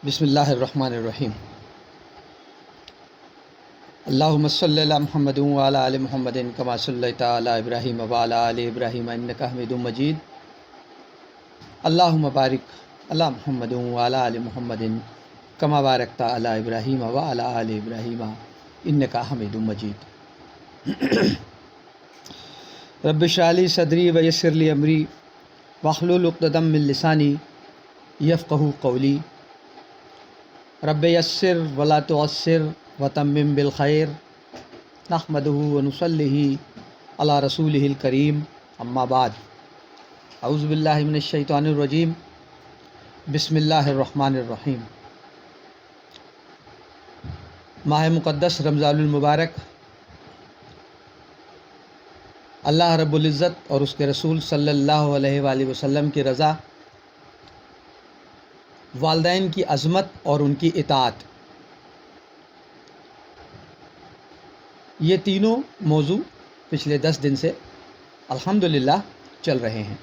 بسم اللہ الرحمن الرحیم۔ اللہم صلی علی محمد وعلی آل محمد کما صلیت علی ابراہیم وعلی آل ابراہیم انک حمید مجید۔ اللہم بارک علی محمد وعلی آل محمد کما بارکت علی ابراہیم وعلی آل ابراہیم انک حمید مجید۔ رب اشرح لی صدری ویسر لی امری واحلل عقدۃ من لسانی یفقہوا قولی۔ رب یسر ولا تعسر وتمم بالخیر، نحمدہ ونصلی علی رسولہ الکریم، اما بعد۔ اعوذ باللہ من الشیطان الرجیم، بسم اللہ الرحمن الرحیم۔ ماہ مقدس رمضان المبارک اللہ رب العزت اور اس کے رسول صلی اللہ علیہ وآلہ وسلم کی رضا، والدین کی عظمت اور ان کی اطاعت، یہ تینوں موضوع پچھلے 10 دن سے الحمدللہ چل رہے ہیں۔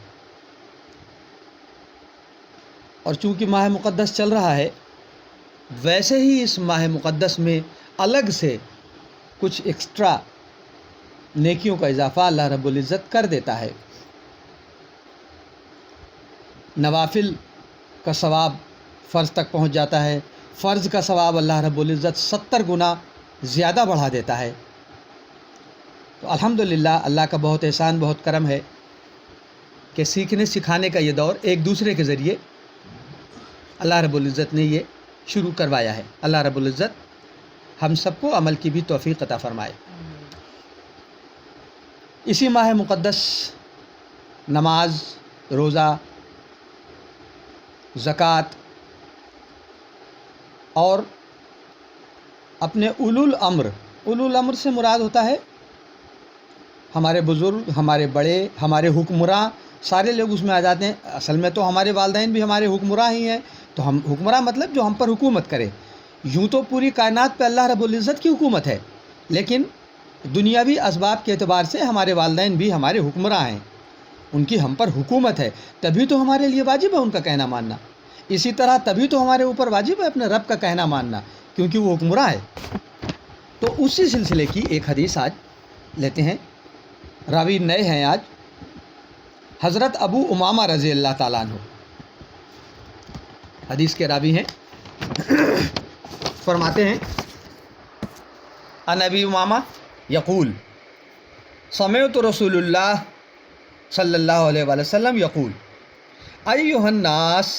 اور چونکہ ماہ مقدس چل رہا ہے، ویسے ہی اس ماہ مقدس میں الگ سے کچھ ایکسٹرا نیکیوں کا اضافہ اللہ رب العزت کر دیتا ہے۔ نوافل کا ثواب فرض تک پہنچ جاتا ہے، فرض کا ثواب اللہ رب العزت 70 گنا زیادہ بڑھا دیتا ہے۔ تو الحمدللہ اللہ کا بہت احسان، بہت کرم ہے کہ سیکھنے سکھانے کا یہ دور ایک دوسرے کے ذریعے اللہ رب العزت نے یہ شروع کروایا ہے۔ اللہ رب العزت ہم سب کو عمل کی بھی توفیق عطا فرمائے۔ اسی ماہ مقدس نماز، روزہ، زکوٰۃ اور اپنے اولو الامر سے مراد ہوتا ہے ہمارے بزرگ، ہمارے بڑے، ہمارے حکمراں، سارے لوگ اس میں آ جاتے ہیں۔ اصل میں تو ہمارے والدین بھی ہمارے حکمراں ہی ہیں، تو ہم حکمراں مطلب جو ہم پر حکومت کرے۔ یوں تو پوری کائنات پہ اللہ رب العزت کی حکومت ہے، لیکن دنیاوی اسباب کے اعتبار سے ہمارے والدین بھی ہمارے حکمراں ہیں، ان کی ہم پر حکومت ہے، تبھی تو ہمارے لیے واجب ہے ان کا کہنا ماننا۔ اسی طرح تبھی تو ہمارے اوپر واجب ہے اپنے رب کا کہنا ماننا، کیونکہ وہ حکمراں ہے۔ تو اسی سلسلے کی ایک حدیث آج لیتے ہیں۔ راوی نئے ہیں آج، حضرت ابو امامہ رضی اللہ تعالیٰ عنہ حدیث کے راوی ہیں۔ فرماتے ہیں ان ابی امامہ یقول سمعت رسول اللہ صلی اللہ علیہ وآلہ وسلم یقول ایھا الناس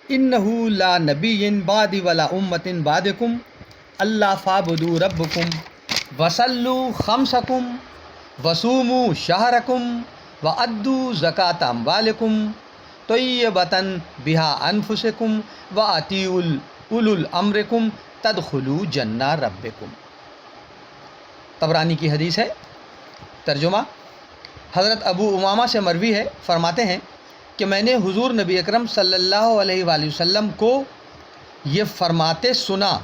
انہ لا نبی بعدی ولا امۃ بعدکم الا فاعبدوا ربکم وصلوا خمسکم وصوموا شہرکم وادوا زکاۃ اموالکم طیبۃ بہا انفسکم واطیعوا اولو امرکم تدخلوا جنہ ربکم۔ طبرانی کی حدیث ہے۔ ترجمہ حضرت ابو امامہ سے مروی ہے، فرماتے ہیں کہ میں نے حضور نبی اکرم صلی اللہ علیہ وآلہ وسلم کو یہ فرماتے سنا۔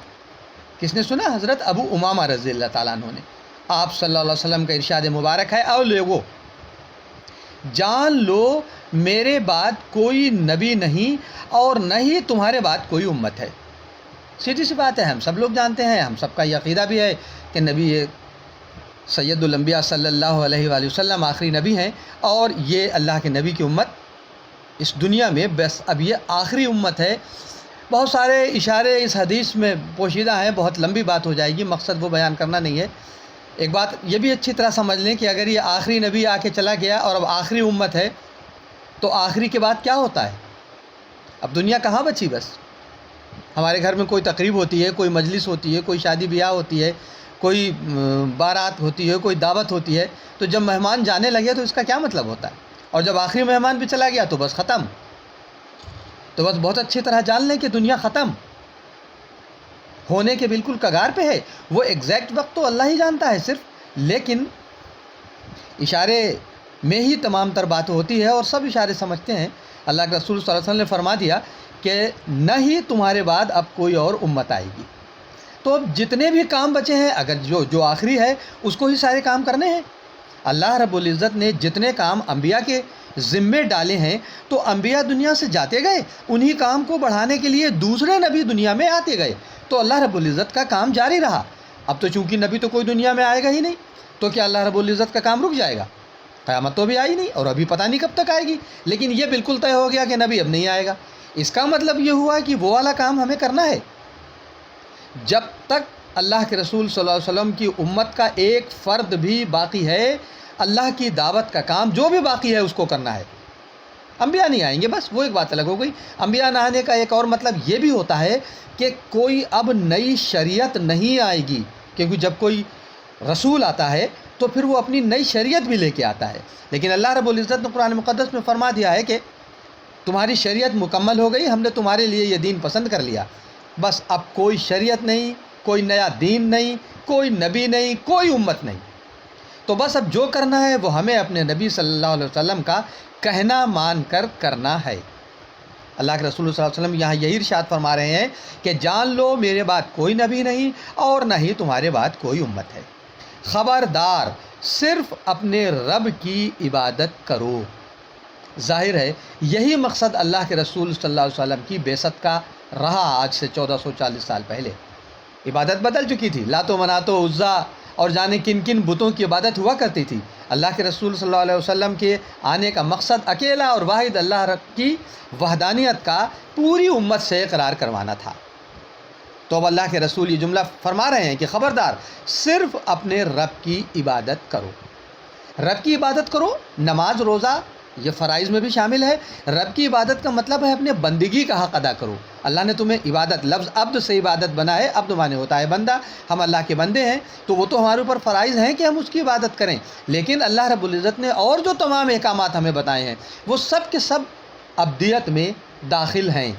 کس نے سنا؟ حضرت ابو امامہ رضی اللہ تعالیٰ عنہ نے۔ آپ صلی اللہ علیہ وسلم کا ارشاد مبارک ہے، اے لوگو جان لو میرے بعد کوئی نبی نہیں اور نہ ہی تمہارے بعد کوئی امت ہے۔ سیدھی سی بات ہے، ہم سب لوگ جانتے ہیں، ہم سب کا یہ عقیدہ بھی ہے کہ نبی سید الانبیاء صلی اللہ علیہ وآلہ وسلم آخری نبی ہیں، اور یہ اللہ کے نبی کی امت اس دنیا میں بس اب یہ آخری امت ہے۔ بہت سارے اشارے اس حدیث میں پوشیدہ ہیں، بہت لمبی بات ہو جائے گی، مقصد وہ بیان کرنا نہیں ہے۔ ایک بات یہ بھی اچھی طرح سمجھ لیں کہ اگر یہ آخری نبی آ کے چلا گیا اور اب آخری امت ہے، تو آخری کے بعد کیا ہوتا ہے؟ اب دنیا کہاں بچی؟ بس ہمارے گھر میں کوئی تقریب ہوتی ہے، کوئی مجلس ہوتی ہے، کوئی شادی بیاہ ہوتی ہے، کوئی بارات ہوتی ہے، کوئی دعوت ہوتی ہے، تو جب مہمان جانے لگے تو اس کا کیا مطلب ہوتا ہے؟ اور جب آخری مہمان بھی چلا گیا تو بس ختم۔ تو بس بہت اچھی طرح جان لیں کہ دنیا ختم ہونے کے بالکل کگار پہ ہے۔ وہ ایگزیکٹ وقت تو اللہ ہی جانتا ہے صرف، لیکن اشارے میں ہی تمام تر بات ہوتی ہے اور سب اشارے سمجھتے ہیں۔ اللہ کے رسول صلی اللہ علیہ وسلم نے فرما دیا کہ نہ ہی تمہارے بعد اب کوئی اور امت آئے گی۔ تو اب جتنے بھی کام بچے ہیں، اگر جو آخری ہے اس کو ہی سارے کام کرنے ہیں۔ اللہ رب العزت نے جتنے کام انبیاء کے ذمے ڈالے ہیں تو انبیاء دنیا سے جاتے گئے، انہی کام کو بڑھانے کے لیے دوسرے نبی دنیا میں آتے گئے، تو اللہ رب العزت کا کام جاری رہا۔ اب تو چونکہ نبی تو کوئی دنیا میں آئے گا ہی نہیں، تو کیا اللہ رب العزت کا کام رک جائے گا؟ قیامت تو بھی آئی نہیں اور ابھی پتہ نہیں کب تک آئے گی، لیکن یہ بالکل طے ہو گیا کہ نبی اب نہیں آئے گا۔ اس کا مطلب یہ ہوا کہ وہ والا کام ہمیں کرنا ہے۔ جب تک اللہ کے رسول صلی اللہ علیہ وسلم کی امت کا ایک فرد بھی باقی ہے، اللہ کی دعوت کا کام جو بھی باقی ہے اس کو کرنا ہے۔ انبیاء نہیں آئیں گے، بس وہ ایک بات الگ ہو گئی۔ انبیاء نہ آنے کا ایک اور مطلب یہ بھی ہوتا ہے کہ کوئی اب نئی شریعت نہیں آئے گی، کیونکہ جب کوئی رسول آتا ہے تو پھر وہ اپنی نئی شریعت بھی لے کے آتا ہے۔ لیکن اللہ رب العزت نے قرآن مقدس میں فرما دیا ہے کہ تمہاری شریعت مکمل ہو گئی، ہم نے تمہارے لیے یہ دین پسند کر لیا، بس اب کوئی شریعت نہیں، کوئی نیا دین نہیں، کوئی نبی نہیں، کوئی امت نہیں۔ تو بس اب جو کرنا ہے وہ ہمیں اپنے نبی صلی اللہ علیہ وسلم کا کہنا مان کر کرنا ہے۔ اللہ کے رسول صلی اللہ علیہ وسلم یہاں یہی ارشاد فرما رہے ہیں کہ جان لو میرے بعد کوئی نبی نہیں اور نہ ہی تمہارے بعد کوئی امت ہے۔ خبردار، صرف اپنے رب کی عبادت کرو۔ ظاہر ہے یہی مقصد اللہ کے رسول صلی اللہ علیہ وسلم کی بعثت کا رہا۔ آج سے 1440 سال پہلے عبادت بدل چکی تھی، لات و منات و عزا اور جانے کن کن بتوں کی عبادت ہوا کرتی تھی۔ اللہ کے رسول صلی اللہ علیہ وسلم کے آنے کا مقصد اکیلا اور واحد اللہ کی وحدانیت کا پوری امت سے اقرار کروانا تھا۔ تو اب اللہ کے رسول یہ جملہ فرما رہے ہیں کہ خبردار، صرف اپنے رب کی عبادت کرو۔ رب کی عبادت کرو، نماز روزہ یہ فرائض میں بھی شامل ہے۔ رب کی عبادت کا مطلب ہے اپنے بندگی کا حق ادا کرو۔ اللہ نے تمہیں عبادت، لفظ عبد سے عبادت بنا ہے، عبد مانے ہوتا ہے بندہ، ہم اللہ کے بندے ہیں، تو وہ تو ہمارے اوپر فرائض ہیں کہ ہم اس کی عبادت کریں، لیکن اللہ رب العزت نے اور جو تمام احکامات ہمیں بتائے ہیں وہ سب کے سب عبدیت میں داخل ہیں۔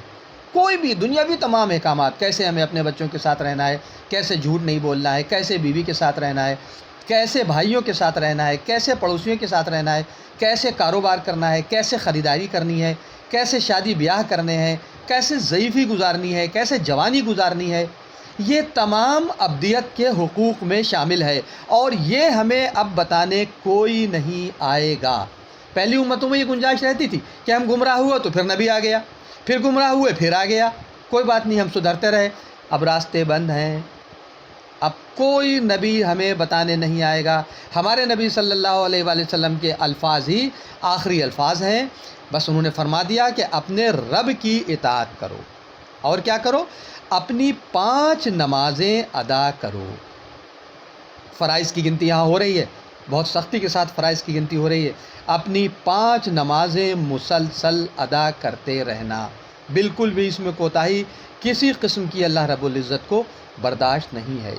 کوئی بھی دنیاوی تمام احکامات، کیسے ہمیں اپنے بچوں کے ساتھ رہنا ہے، کیسے جھوٹ نہیں بولنا ہے، کیسے بیوی کے ساتھ رہنا ہے، کیسے بھائیوں کے ساتھ رہنا ہے، کیسے پڑوسیوں کے ساتھ رہنا ہے، کیسے کاروبار کرنا ہے، کیسے خریداری کرنی ہے، کیسے شادی بیاہ کرنے ہیں، کیسے ضعیفی گزارنی ہے، کیسے جوانی گزارنی ہے، یہ تمام عبدیت کے حقوق میں شامل ہے، اور یہ ہمیں اب بتانے کوئی نہیں آئے گا۔ پہلی امتوں میں یہ گنجائش رہتی تھی کہ ہم گمراہ ہوئے تو پھر نبی آ گیا، پھر گمراہ ہوئے پھر آ گیا، کوئی بات نہیں، ہم سدھرتے رہے۔ اب راستے بند ہیں، اب کوئی نبی ہمیں بتانے نہیں آئے گا۔ ہمارے نبی صلی اللہ علیہ وآلہ وسلم کے الفاظ ہی آخری الفاظ ہیں، بس انہوں نے فرما دیا کہ اپنے رب کی اطاعت کرو، اور کیا کرو؟ اپنی 5 نمازیں ادا کرو۔ فرائض کی گنتی یہاں ہو رہی ہے، بہت سختی کے ساتھ فرائض کی گنتی ہو رہی ہے۔ اپنی 5 نمازیں مسلسل ادا کرتے رہنا، بالکل بھی اس میں کوتاہی کسی قسم کی اللہ رب العزت کو برداشت نہیں ہے۔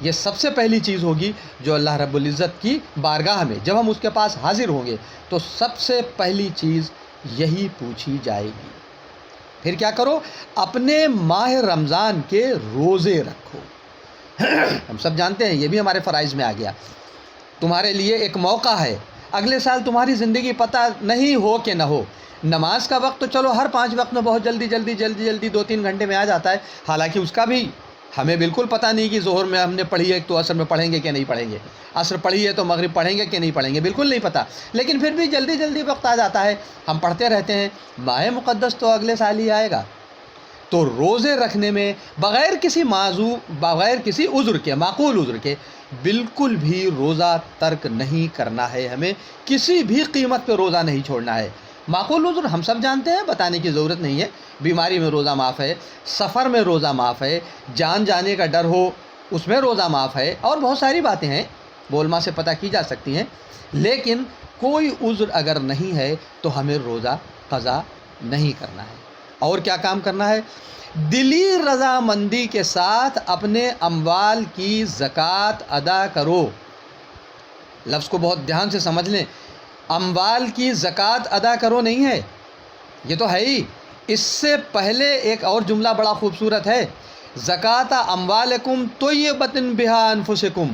یہ سب سے پہلی چیز ہوگی جو اللہ رب العزت کی بارگاہ میں جب ہم اس کے پاس حاضر ہوں گے تو سب سے پہلی چیز یہی پوچھی جائے گی۔ پھر کیا کرو؟ اپنے ماہ رمضان کے روزے رکھو۔ ہم سب جانتے ہیں یہ بھی ہمارے فرائض میں آ گیا۔ تمہارے لیے ایک موقع ہے، اگلے سال تمہاری زندگی پتہ نہیں ہو کہ نہ ہو، نماز کا وقت تو چلو ہر 5 وقت میں بہت جلدی 2-3 گھنٹے میں آ جاتا ہے، حالانکہ اس کا بھی ہمیں بالکل پتہ نہیں کہ ظہر میں ہم نے پڑھی ہے تو عصر میں پڑھیں گے کہ نہیں پڑھیں گے، عصر پڑھی ہے تو مغرب پڑھیں گے کہ نہیں پڑھیں گے، بالکل نہیں پتہ، لیکن پھر بھی جلدی وقت آ جاتا ہے، ہم پڑھتے رہتے ہیں۔ ماہ مقدس تو اگلے سال ہی آئے گا، تو روزے رکھنے میں بغیر کسی عذر کے، معقول عذر کے، بالکل بھی روزہ ترک نہیں کرنا ہے۔ ہمیں کسی بھی قیمت پہ روزہ نہیں چھوڑنا ہے۔ معقول عذر ہم سب جانتے ہیں، بتانے کی ضرورت نہیں ہے، بیماری میں روزہ معاف ہے، سفر میں روزہ معاف ہے، جان جانے کا ڈر ہو اس میں روزہ معاف ہے، اور بہت ساری باتیں ہیں بولما سے پتہ کی جا سکتی ہیں، لیکن کوئی عذر اگر نہیں ہے تو ہمیں روزہ قضا نہیں کرنا ہے۔ اور کیا کام کرنا ہے؟ دلی رضامندی کے ساتھ اپنے اموال کی زکوٰۃ ادا کرو۔ لفظ کو بہت دھیان سے سمجھ لیں، اموال کی زکوٰۃ ادا کرو نہیں ہے، یہ تو ہے ہی، اس سے پہلے ایک اور جملہ بڑا خوبصورت ہے، زکوٰۃ اموالکم طیبۃ بہا انفسکم،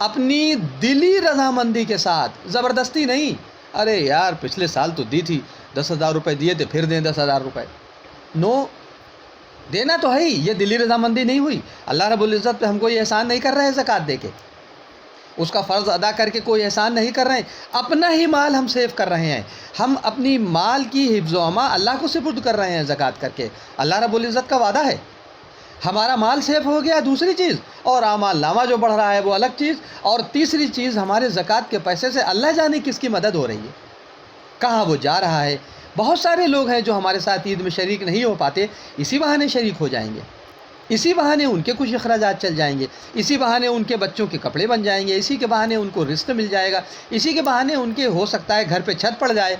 اپنی دلی رضامندی کے ساتھ، زبردستی نہیں، ارے یار پچھلے سال تو دی تھی 10,000 روپے دیے تھے پھر دیں 10,000 روپے، نو، دینا تو ہے ہی، یہ دلی رضامندی نہیں ہوئی، اللہ رب العزت پہ ہم کو یہ احسان نہیں کر رہے ہیں زکوٰۃ دے کے۔ اس کا فرض ادا کر کے کوئی احسان نہیں کر رہے ہیں، اپنا ہی مال ہم سیو کر رہے ہیں، ہم اپنی مال کی حفظ و اما اللہ کو سپرد کر رہے ہیں زکوٰۃ کر کے۔ اللہ رب العزت کا وعدہ ہے، ہمارا مال سیف ہو گیا دوسری چیز، اور اعمال نامہ جو بڑھ رہا ہے وہ الگ چیز، اور تیسری چیز ہمارے زکوٰۃ کے پیسے سے اللہ جانے کس کی مدد ہو رہی ہے، کہاں وہ جا رہا ہے۔ بہت سارے لوگ ہیں جو ہمارے ساتھ عید میں شریک نہیں ہو پاتے، اسی بہانے شریک ہو جائیں گے، اسی بہانے ان کے کچھ اخراجات چل جائیں گے، اسی بہانے ان کے بچوں کے کپڑے بن جائیں گے، اسی کے بہانے ان کو رزق مل جائے گا، اسی کے بہانے ان کے ہو سکتا ہے گھر پہ چھت پڑ جائے۔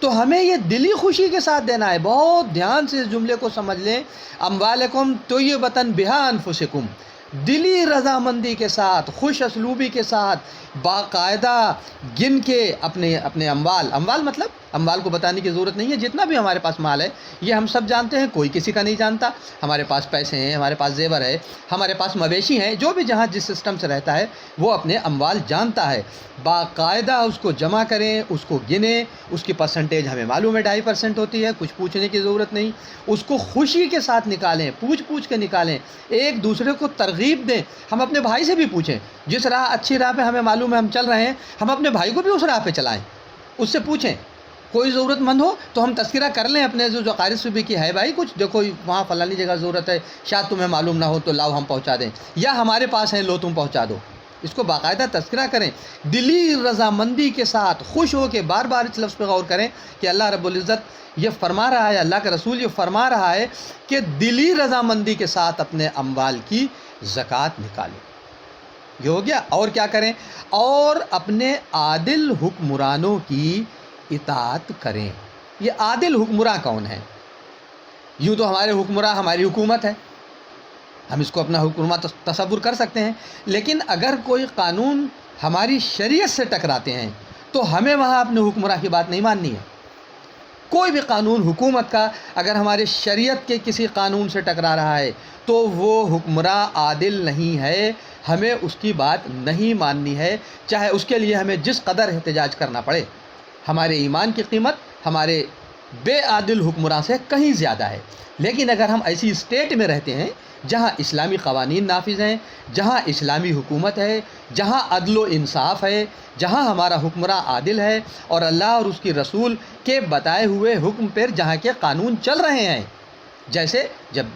تو ہمیں یہ دلی خوشی کے ساتھ دینا ہے، بہت دھیان سے اس جملے کو سمجھ لیں، اموالکم طیبۃ بہا انفسکم، دلی رضامندی کے ساتھ، خوش اسلوبی کے ساتھ، باقاعدہ گن کے اپنے اموال مطلب اموال کو بتانے کی ضرورت نہیں ہے، جتنا بھی ہمارے پاس مال ہے یہ ہم سب جانتے ہیں، کوئی کسی کا نہیں جانتا، ہمارے پاس پیسے ہیں، ہمارے پاس زیور ہے، ہمارے پاس مویشی ہیں، جو بھی جہاں جس سسٹم سے رہتا ہے وہ اپنے اموال جانتا ہے، باقاعدہ اس کو جمع کریں، اس کو گنیں، اس کی پرسنٹیج ہمیں معلوم ہے 2.5% ہوتی ہے، کچھ پوچھنے کی ضرورت نہیں، اس کو خوشی کے ساتھ نکالیں، پوچھ کے نکالیں، ایک دوسرے کو ترغیب دیں، ہم اپنے بھائی سے بھی پوچھیں، جس راہ اچھی راہ پہ ہمیں معلوم ہے ہم چل رہے ہیں، ہم اپنے بھائی کو بھی اس راہ پہ چلائیں، اس سے پوچھیں، کوئی ضرورت مند ہو تو ہم تذکرہ کر لیں اپنے جو قارئ سے بھی کہ ہے بھائی کچھ دیکھو وہاں فلانی جگہ ضرورت ہے، شاید تمہیں معلوم نہ ہو تو لاؤ ہم پہنچا دیں، یا ہمارے پاس ہیں لو تم پہنچا دو، اس کو باقاعدہ تذکرہ کریں، دلی رضامندی کے ساتھ، خوش ہو کے، بار بار اس لفظ پہ غور کریں کہ اللہ رب العزت یہ فرما رہا ہے، اللہ کا رسول یہ فرما رہا ہے کہ دلی رضامندی کے ساتھ اپنے اموال کی زکوٰۃ نکالیں، یہ ہو گیا۔ اور کیا کریں؟ اور اپنے عادل حکمرانوں کی اطاعت کریں۔ یہ عادل حکمراں کون ہیں؟ یوں تو ہمارے حکمراں ہماری حکومت ہے، ہم اس کو اپنا حکمراں تصور کر سکتے ہیں، لیکن اگر کوئی قانون ہماری شریعت سے ٹکراتے ہیں تو ہمیں وہاں اپنے حکمراں کی بات نہیں ماننی ہے۔ کوئی بھی قانون حکومت کا اگر ہمارے شریعت کے کسی قانون سے ٹکرا رہا ہے تو وہ حکمراں عادل نہیں ہے، ہمیں اس کی بات نہیں ماننی ہے، چاہے اس کے لیے ہمیں جس قدر احتجاج کرنا پڑے۔ ہمارے ایمان کی قیمت ہمارے بے عادل حکمراں سے کہیں زیادہ ہے، لیکن اگر ہم ایسی اسٹیٹ میں رہتے ہیں جہاں اسلامی قوانین نافذ ہیں، جہاں اسلامی حکومت ہے، جہاں عدل و انصاف ہے، جہاں ہمارا حکمراں عادل ہے اور اللہ اور اس کی رسول کے بتائے ہوئے حکم پر جہاں کے قانون چل رہے ہیں، جیسے جب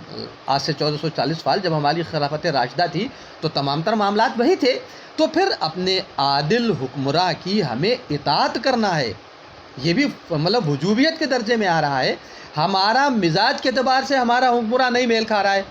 آج سے 1440 سال جب ہماری خلافت راشدہ تھی تو تمام تر معاملات وہی تھے، تو پھر اپنے عادل حکمراں کی ہمیں اطاعت کرنا ہے۔ یہ بھی مطلب وجوبیت کے درجے میں آ رہا ہے، ہمارا مزاج کے اعتبار سے ہمارا حکمراں نہیں میل کھا رہا ہے،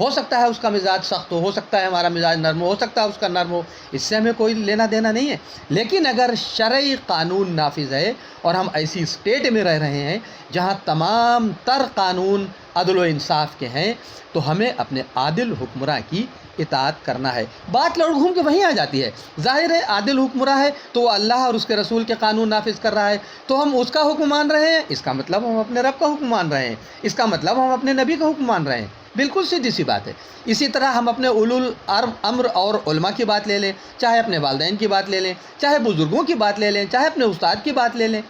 ہو سکتا ہے اس کا مزاج سخت ہو سکتا ہے ہمارا مزاج نرم ہو سکتا ہے اس کا نرم ہو، اس سے ہمیں کوئی لینا دینا نہیں ہے، لیکن اگر شرعی قانون نافذ ہے اور ہم ایسی اسٹیٹ میں رہ رہے ہیں جہاں تمام تر قانون عدل و انصاف کے ہیں تو ہمیں اپنے عادل حکمراں کی اطاعت کرنا ہے۔ بات لوٹ گھوم کے وہیں آ جاتی ہے، ظاہر ہے عادل حکمراں ہے تو وہ اللہ اور اس کے رسول کے قانون نافذ کر رہا ہے تو ہم اس کا حکم مان رہے ہیں، اس کا مطلب ہم اپنے رب کا حکم مان رہے ہیں، اس کا مطلب ہم اپنے نبی کا حکم مان رہے ہیں، بالکل سیدھی سی بات ہے۔ اسی طرح ہم اپنے اولو الامر اور علماء کی بات لے لیں، چاہے اپنے والدین کی بات لے لیں، چاہے بزرگوں کی بات لے لیں، چاہے اپنے استاد کی بات لے لیں،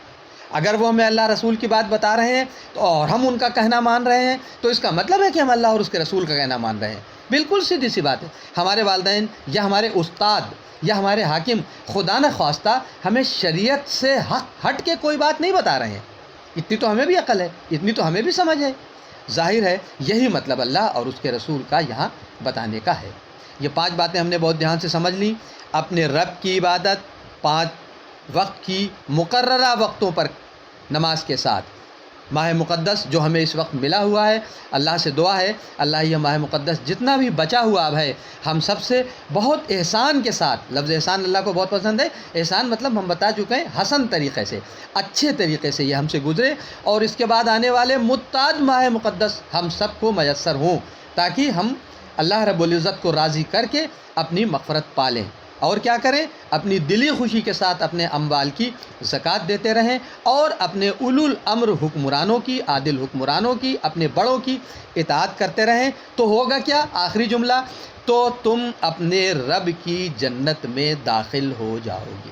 اگر وہ ہمیں اللہ رسول کی بات بتا رہے ہیں اور ہم ان کا کہنا مان رہے ہیں تو اس کا مطلب ہے کہ ہم اللہ اور اس کے رسول کا کہنا مان رہے ہیں، بالکل سیدھی سی بات ہے۔ ہمارے والدین یا ہمارے استاد یا ہمارے حاکم خدا نہ خواستہ ہمیں شریعت سے ہٹ کے کوئی بات نہیں بتا رہے ہیں، اتنی تو ہمیں بھی عقل ہے، اتنی تو ہمیں بھی سمجھ ہے، ظاہر ہے یہی مطلب اللہ اور اس کے رسول کا یہاں بتانے کا ہے۔ یہ 5 باتیں ہم نے بہت دھیان سے سمجھ لیں، اپنے رب کی عبادت 5 وقت کی مقررہ وقتوں پر نماز کے ساتھ، ماہ مقدس جو ہمیں اس وقت ملا ہوا ہے، اللہ سے دعا ہے اللہ یہ ماہ مقدس جتنا بھی بچا ہوا اب ہے ہم سب سے بہت احسان کے ساتھ، لفظ احسان اللہ کو بہت پسند ہے، احسان مطلب ہم بتا چکے ہیں حسن طریقے سے، اچھے طریقے سے یہ ہم سے گزرے اور اس کے بعد آنے والے متعدد ماہ مقدس ہم سب کو میسر ہوں تاکہ ہم اللہ رب العزت کو راضی کر کے اپنی مغفرت پالیں۔ اور کیا کریں؟ اپنی دلی خوشی کے ساتھ اپنے اموال کی زکوٰۃ دیتے رہیں اور اپنے اولو الامر حکمرانوں کی، عادل حکمرانوں کی، اپنے بڑوں کی اطاعت کرتے رہیں، تو ہوگا کیا؟ آخری جملہ، تو تم اپنے رب کی جنت میں داخل ہو جاؤ گے۔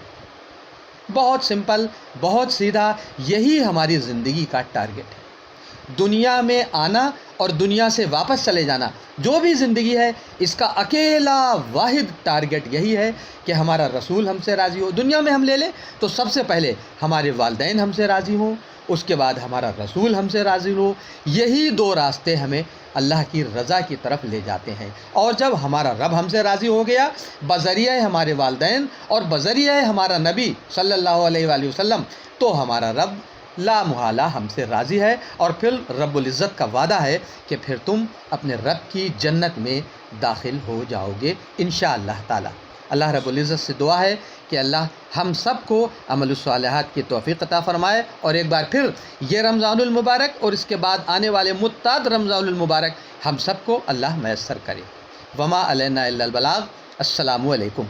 بہت سمپل، بہت سیدھا، یہی ہماری زندگی کا ٹارگٹ ہے۔ دنیا میں آنا اور دنیا سے واپس چلے جانا، جو بھی زندگی ہے اس کا اکیلا واحد ٹارگٹ یہی ہے کہ ہمارا رسول ہم سے راضی ہو۔ دنیا میں ہم لے لیں تو سب سے پہلے ہمارے والدین ہم سے راضی ہوں، اس کے بعد ہمارا رسول ہم سے راضی ہو۔ یہی دو راستے ہمیں اللہ کی رضا کی طرف لے جاتے ہیں، اور جب ہمارا رب ہم سے راضی ہو گیا بذریعہ ہمارے والدین اور بذریعہ ہمارا نبی صلی اللہ علیہ وآلہ وسلم، تو ہمارا رب لا محالہ ہم سے راضی ہے، اور پھر رب العزت کا وعدہ ہے کہ پھر تم اپنے رب کی جنت میں داخل ہو جاؤ گے انشاءاللہ تعالی۔ اللہ رب العزت سے دعا ہے کہ اللہ ہم سب کو عمل الصالحات کی توفیق عطا فرمائے، اور ایک بار پھر یہ رمضان المبارک اور اس کے بعد آنے والے متعدد رمضان المبارک ہم سب کو اللہ میسر کرے۔ وما علینا الا البلاغ۔ السلام علیکم۔